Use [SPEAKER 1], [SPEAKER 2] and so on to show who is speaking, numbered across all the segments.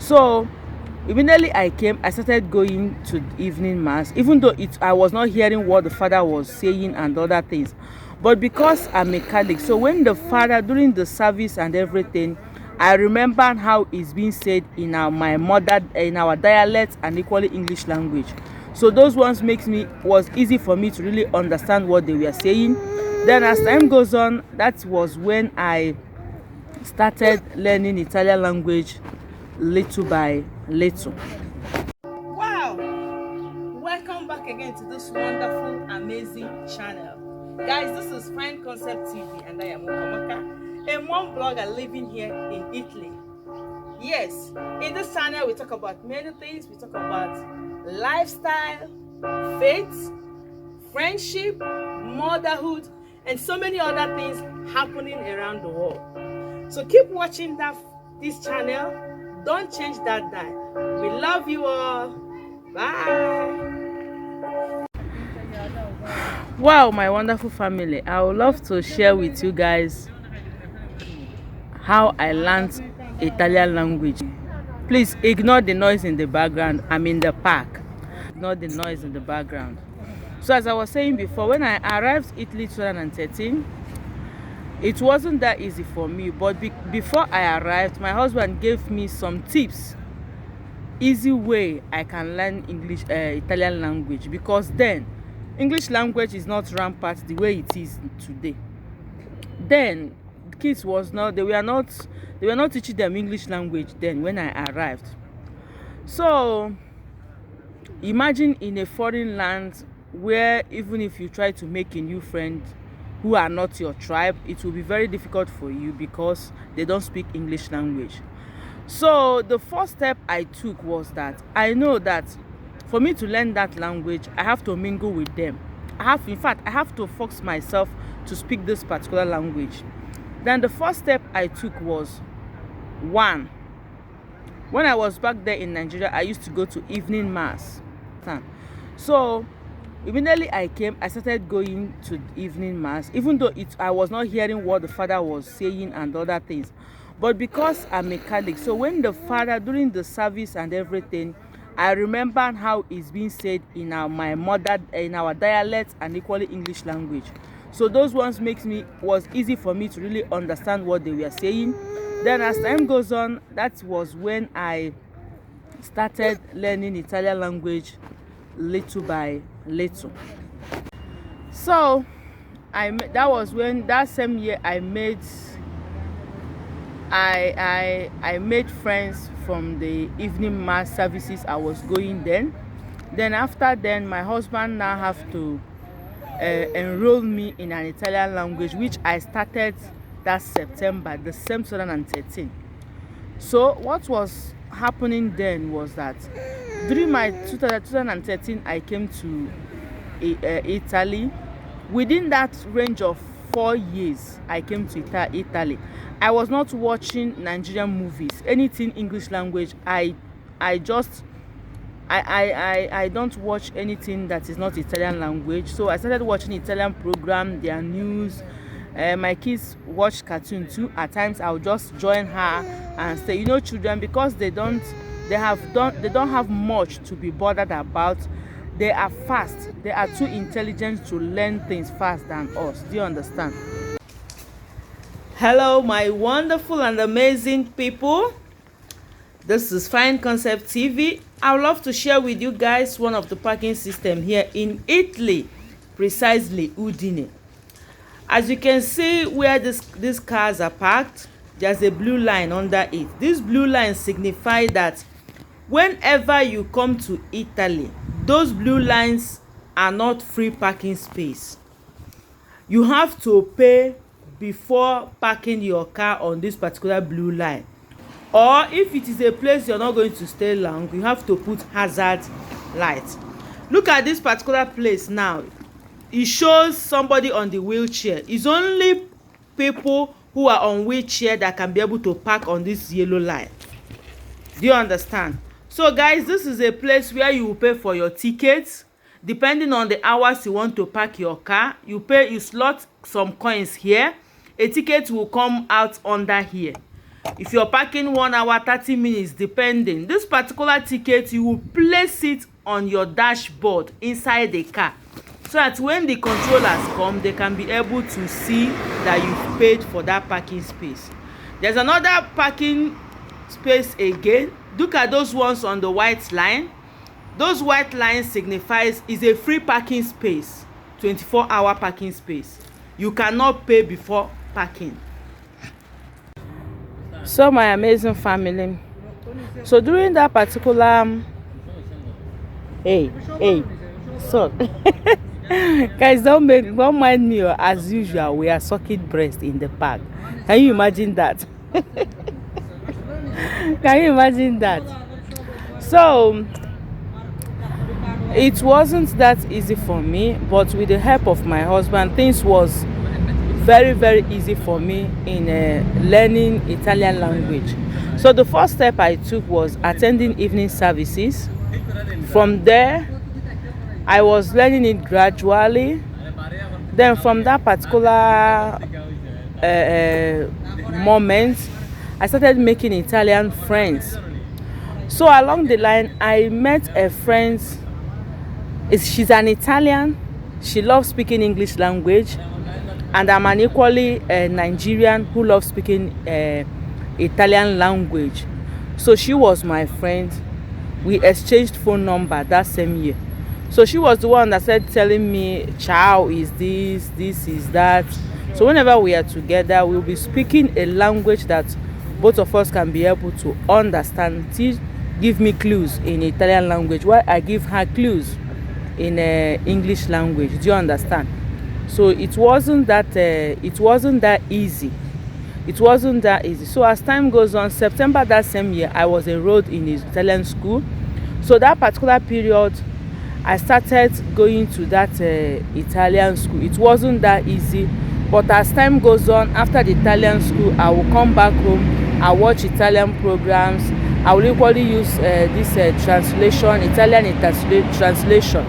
[SPEAKER 1] So immediately I came, I started going to evening mass, even though I was not hearing what the father was saying and other things. But because I'm a Catholic, so when the father, during the service and everything, I remember how it's being said in our dialect and equally English language. So those ones was easy for me to really understand what they were saying. Then as time goes on, that was when I started learning Italian language little by little. Wow! Welcome back again to this wonderful, amazing channel. Guys, this is Fine Concept TV and I am Okamaka, a mom blogger living here in Italy. Yes, in this channel we talk about many things. We talk about lifestyle, faith, friendship, motherhood, and so many other things happening around the world. So keep watching this channel. Don't change that dial. We love you all. Bye. Wow, my wonderful family. I would love to share with you guys how I learned Italian language. Please ignore the noise in the background. I'm in the park. Ignore the noise in the background. So as I was saying before, when I arrived Italy 2013, it wasn't that easy for me, but before I arrived, my husband gave me some tips, easy way I can learn Italian language, because then English language is not rampant the way it is today. Then kids they were not teaching them English language then when I arrived. So imagine in a foreign land where even if you try to make a new friend who are not your tribe, it will be very difficult for you because they don't speak English language. So the first step I took was that I know that for me to learn that language, I have to mingle with them. I have to force myself to speak this particular language. Then the first step I took was, one, when I was back there in Nigeria, I used to go to evening mass. So immediately I came, I started going to evening mass, even though I was not hearing what the father was saying and other things. But because I'm a Catholic, so when the father, during the service and everything, I remember how it's being said in our dialect and equally English language. So those ones was easy for me to really understand what they were saying. Then as time goes on, that was when I started learning Italian language little by little. So that was when that same year I made friends from the evening mass services I was going then. Then after then, my husband now have to enroll me in an Italian language, which I started that September, the same 2013. So what was happening then was that during my 2013, I came to Italy. Within that range of 4 years, I came to Italy. I was not watching Nigerian movies, anything English language. I don't watch anything that is not Italian language. So I started watching Italian program, their news. My kids watch cartoon too. At times I'll just join her and say, children, because they don't have much to be bothered about. They are fast. They are too intelligent to learn things fast than us. Do you understand? Hello, my wonderful and amazing people. This is Fine Concept TV. I would love to share with you guys one of the parking system here in Italy, precisely Udine. As you can see where these cars are parked, there's a blue line under it. This blue line signifies that whenever you come to Italy, those blue lines are not free parking space. You have to pay before parking your car on this particular blue line. Or if it is a place you're not going to stay long, you have to put hazard lights. Look at this particular place now. It shows somebody on the wheelchair. It's only people who are on wheelchair that can be able to park on this yellow line. Do you understand? So guys, this is a place where you will pay for your tickets. Depending on the hours you want to park your car, you slot some coins here. A ticket will come out under here. If you're parking 1 hour 30 minutes depending, this particular ticket, you will place it on your dashboard inside the car, so that when the controllers come, they can be able to see that you've paid for that parking space. There's another parking space again. Look at those ones on the white line. Those white lines signifies is a free parking space, 24-hour parking space. You cannot pay before parking. So my amazing family, so during that particular so guys, don't mind me, as usual we are sucking breast in the park. Can you imagine that? Can you imagine that? So it wasn't that easy for me, but with the help of my husband, things was very, very easy for me in learning Italian language. So the first step I took was attending evening services. From there, I was learning it gradually. Then from that particular moment, I started making Italian friends. So along the line, I met a friend. She's an Italian. She loves speaking English language. And I'm an equally Nigerian who loves speaking Italian language. So she was my friend. We exchanged phone number that same year. So she was the one that said telling me, ciao is this is that. So whenever we are together, we'll be speaking a language that both of us can be able to understand. She give me clues in Italian language while I give her clues in English language. Do you understand? So it wasn't that easy. It wasn't that easy. So as time goes on, September that same year, I was enrolled in Italian school. So that particular period, I started going to that Italian school. It wasn't that easy, but as time goes on, after the Italian school, I will come back home. I watch Italian programs. I will equally use this translation, Italian translation.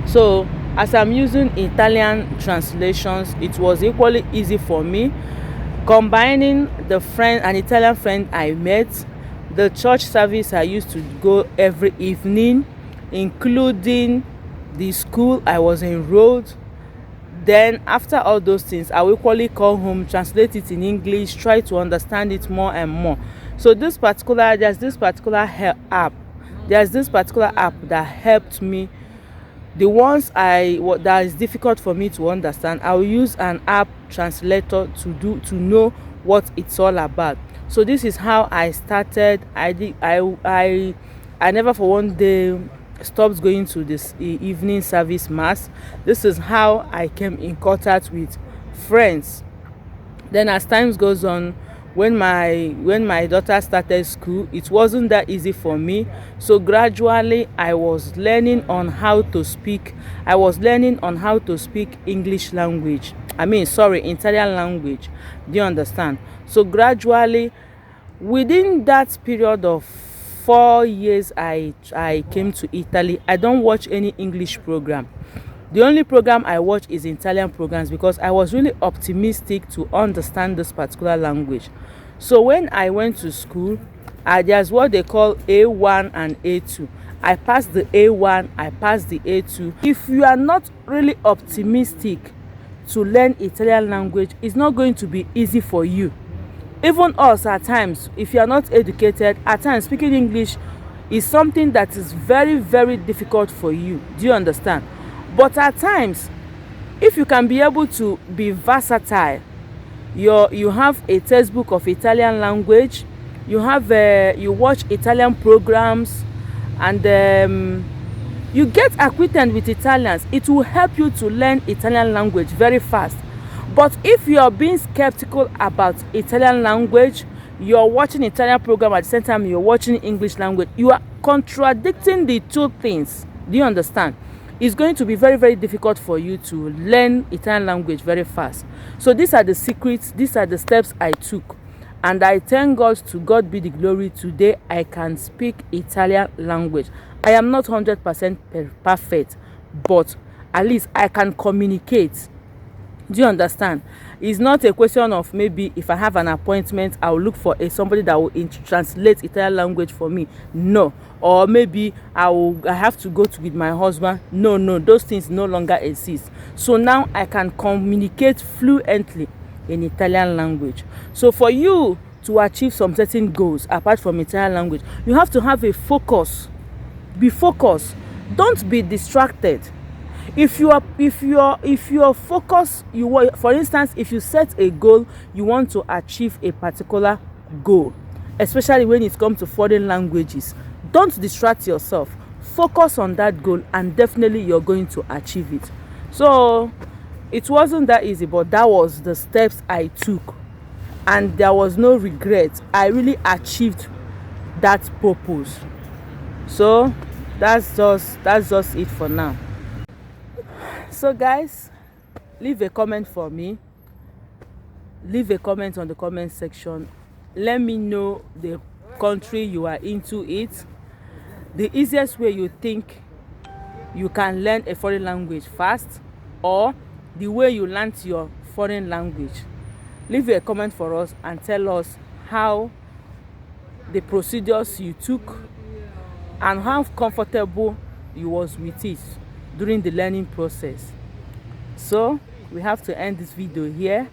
[SPEAKER 1] So as I'm using Italian translations, it was equally easy for me. Combining an Italian friend I met, the church service I used to go every evening, including the school I was enrolled. Then after all those things, I will equally call home, translate it in English, try to understand it more and more. So there's this particular app that helped me. The ones that is difficult for me to understand, I will use an app translator to know what it's all about. So this is how I started. I never for one day stopped going to this evening service mass. This is how I came in contact with friends. Then as time goes on, when my daughter started school, it wasn't that easy for me. So gradually I was learning on how to speak English language. Italian language. Do you understand? So gradually, within that period of 4 years I came to Italy, I don't watch any English program. The only program I watch is Italian programs, because I was really optimistic to understand this particular language. So when I went to school, there's what they call A1 and A2. I passed the A1, I passed the A2. If you are not really optimistic to learn Italian language, it's not going to be easy for you. Even us at times, if you are not educated, at times speaking English is something that is very, very difficult for you. Do you understand? But at times, if you can be able to be versatile, you have a textbook of Italian language, you watch Italian programs, and you get acquainted with Italians. It will help you to learn Italian language very fast. But if you are being skeptical about Italian language, you're watching Italian program at the same time you're watching English language, you are contradicting the two things. Do you understand? It's going to be very, very difficult for you to learn Italian language very fast. So these are the secrets, these are the steps I took. And I thank God, to God be the glory, today I can speak Italian language. I am not 100% perfect, but at least I can communicate. Do you understand? It's not a question of maybe if I have an appointment, I'll look for somebody that will translate Italian language for me. No. Or maybe I have to go to with my husband. No, those things no longer exist. So now I can communicate fluently in Italian language. So for you to achieve some certain goals apart from Italian language, you have to have a focus. Be focused. Don't be distracted. If you are focused, for instance, if you set a goal, you want to achieve a particular goal, especially when it comes to foreign languages, don't distract yourself. Focus on that goal and definitely you're going to achieve it. So it wasn't that easy, but that was the steps I took and there was no regret. I really achieved that purpose. So that's just it for now. So guys, leave a comment for me. Leave a comment on the comment section. Let me know the country you are into it, the easiest way you think you can learn a foreign language fast, or the way you learned your foreign language. Leave a comment for us and tell us how the procedures you took and how comfortable you was with it during the learning process. So we have to end this video here.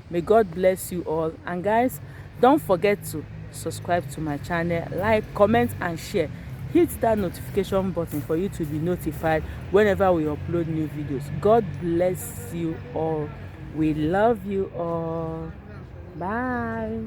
[SPEAKER 1] May God bless you all, and guys, don't forget to subscribe to my channel, like, comment and share. Hit that notification button for you to be notified whenever we upload new videos. God bless you all. We love you all. Bye.